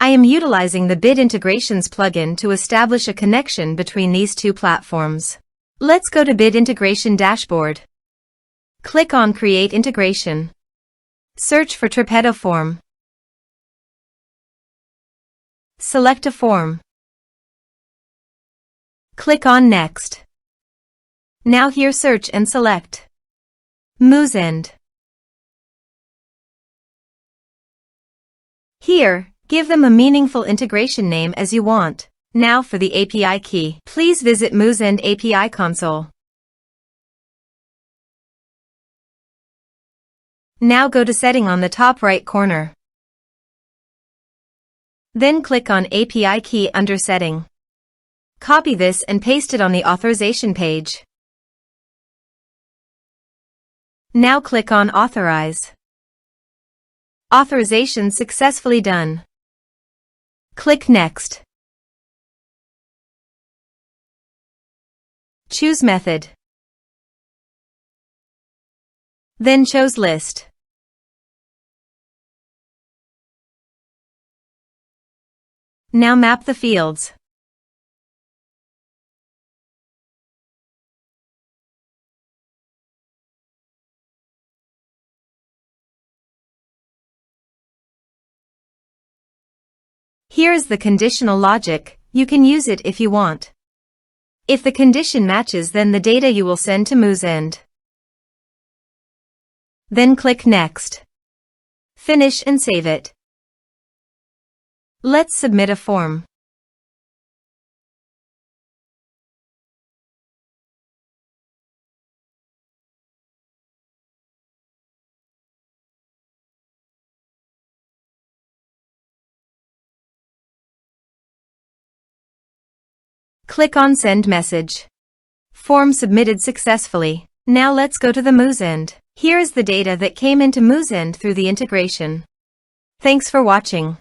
I am utilizing the Bit Integrations plugin to establish a connection between these two platforms. Let's go to Bit Integration Dashboard. Click on Create Integration. Search for Tripetto Form. Select a form. Click on Next. Now here search and select Moosend. Here, give them a meaningful integration name as you want. Now for the API key. Please visit Moosend API console. Now go to Setting on the top right corner. Then click on API key under Setting. Copy this and paste it on the authorization page. Now click on Authorize. Authorization successfully done. Click Next. Choose Method. Then choose List. Now map the fields. Here is the conditional logic. You can use it if you want. If the condition matches, then the data you will send to Moosend. Then click Next. Finish and save it. Let's submit a form. Click on Send Message. Form submitted successfully. Now let's go to the Moosend. Here is the data that came into Moosend through the integration. Thanks for watching.